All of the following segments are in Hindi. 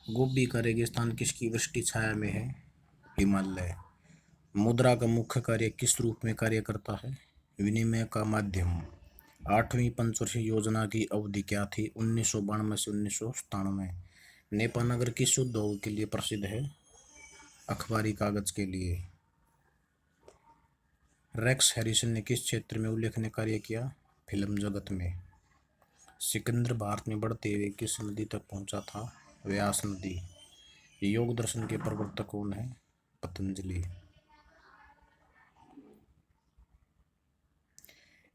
गोबी का रेगिस्तान किसकी वृष्टि छाया में है? हिमालय। मुद्रा का मुख्य कार्य किस रूप में कार्य करता है? विनिमय का माध्यम। 8वीं पंचवर्षीय योजना की अवधि क्या थी? 1992 से 1997। नेपा नगर किस उद्योग के लिए प्रसिद्ध है? अखबारी कागज के लिए। रेक्स हैरिसन ने किस क्षेत्र में उल्लेखनीय कार्य किया? फिल्म जगत में। सिकंदर भारत में बढ़ते हुए किस नदी तक पहुंचा था? व्यास नदी। योग दर्शन के प्रवर्तक कौन है? पतंजलि।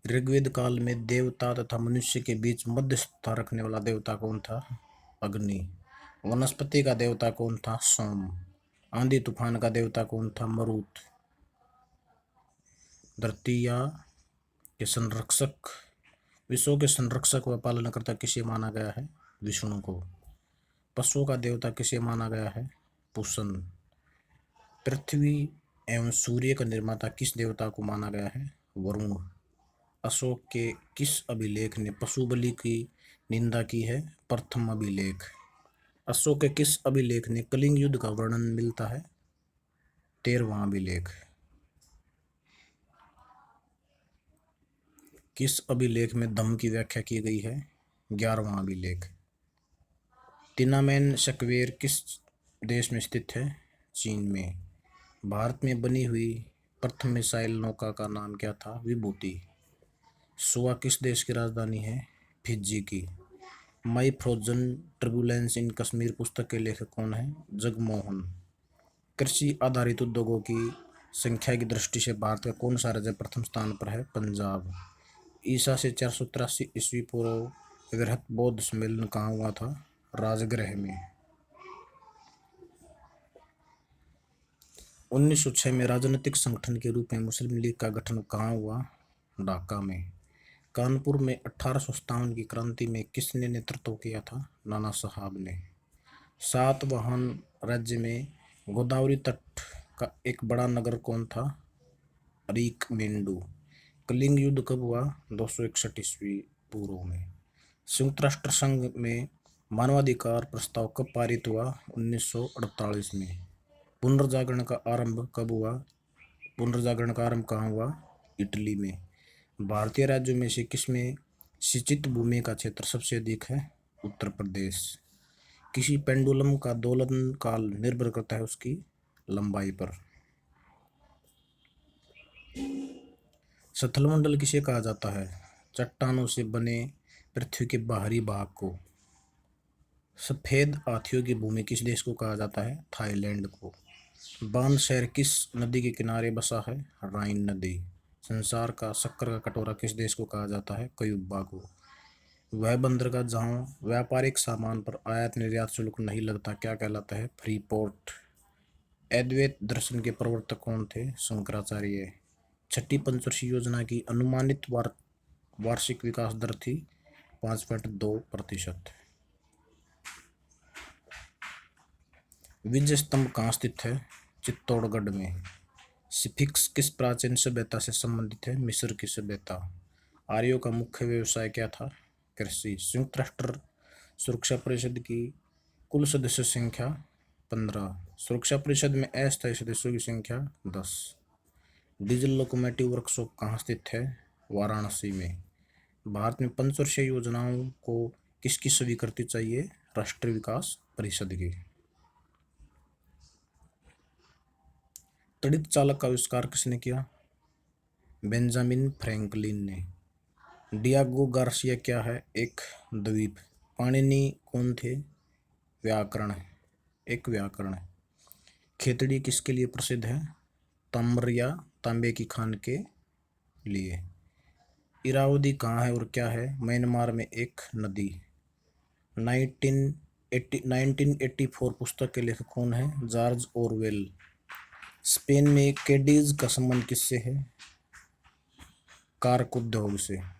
ऋग्वेद काल में देवता तथा मनुष्य के बीच मध्यस्थता रखने वाला देवता कौन था? अग्नि। वनस्पति का देवता कौन था? सोम। आंधी तूफान का देवता कौन था? मरुत। धरतिया के संरक्षक, विश्व के संरक्षक व पालनकर्ता किसे माना गया है? विष्णु को। पशुओं का देवता किसे माना गया है? पुसन। पृथ्वी एवं सूर्य का निर्माता किस देवता को माना गया है? वरुण। अशोक के किस अभिलेख ने पशु बलि की निंदा की है? प्रथम अभिलेख। अशोक के किस अभिलेख ने कलिंग युद्ध का वर्णन मिलता है? 13वां अभिलेख। किस अभिलेख में धम्म की व्याख्या की गई है? 11वां अभिलेख। तिनामेन स्क्वेयर किस देश में स्थित है? चीन में। भारत में बनी हुई प्रथम मिसाइल नौका का नाम क्या था? विभूति। सुआ किस देश की राजधानी है? फिजी की। माई फ्रोजन टर्बुलेंस इन कश्मीर पुस्तक के लेखक कौन है? जगमोहन। कृषि आधारित उद्योगों की संख्या की दृष्टि से भारत का कौन सा राज्य प्रथम स्थान पर है? पंजाब। ईसा से 483 ईस्वी पूर्व वृहत बौद्ध सम्मेलन कहाँ हुआ था? राजगृह में। 1906 में राजनीतिक संगठन के रूप में मुस्लिम लीग का गठन कहाँ हुआ? ढाका में। कानपुर में 1857 की क्रांति में किसने नेतृत्व किया था? नाना साहब ने। सातवाहन राज्य में गोदावरी तट का एक बड़ा नगर कौन था? अरिकमेंडू। कलिंग युद्ध कब हुआ? 261 ईस्वी पूर्व में। संयुक्त राष्ट्र संघ में मानवाधिकार प्रस्ताव कब पारित हुआ? 1948 में। पुनर्जागरण का आरंभ कब हुआ? पुनर्जागरण का आरंभ कहाँ हुआ? इटली में। भारतीय राज्यों में से किसमें सिंचित भूमि का क्षेत्र सबसे अधिक है? उत्तर प्रदेश। किसी पेंडुलम का दोलन काल निर्भर करता है उसकी लंबाई पर। स्थलमंडल किसे कहा जाता है? चट्टानों से बने पृथ्वी के बाहरी भाग को। सफेद हाथियों की भूमि किस देश को कहा जाता है? थाईलैंड को। बांध शहर किस नदी के किनारे बसा है? राइन नदी। संसार का शक्कर का कटोरा किस देश को कहा जाता है? क्यूबा को। वह बंदरगाह जहां व्यापारिक सामान पर आयात निर्यात शुल्क नहीं लगता क्या कहलाता है? Free port. अद्वैत दर्शन के प्रवर्तक कौन थे? शंकराचार्य। छठी पंचवर्षीय योजना की अनुमानित वार्षिक विकास दर थी 5.2%। विजय स्तंभ कहाँ स्थित है? चित्तौड़गढ़ में। स्फिंक्स किस प्राचीन सभ्यता से संबंधित है? मिस्र की सभ्यता। आर्यों का मुख्य व्यवसाय क्या था? कृषि। संयुक्त राष्ट्र सुरक्षा परिषद की कुल सदस्य संख्या 15। सुरक्षा परिषद में अस्थायी सदस्यों की संख्या 10। डीजल लोकोमोटिव वर्कशॉप कहाँ स्थित है? वाराणसी में। भारत में पंचवर्षीय योजनाओं को किसकी स्वीकृति चाहिए? राष्ट्रीय विकास परिषद की। तड़ित चालक का आविष्कार किसने किया? बेंजामिन फ्रैंकलिन ने। डियागो गार्सिया क्या है? एक द्वीप। पाणिनि कौन थे? व्याकरण, एक व्याकरण। खेतड़ी किसके लिए प्रसिद्ध है? ताम्र या तांबे की खान के लिए। इरावदी कहाँ है और क्या है? म्यांमार में एक नदी। 1984 पुस्तक के लेखक कौन है? George Orwell. स्पेन में कैडीज का संबंध किससे है? कारक उद्योग से।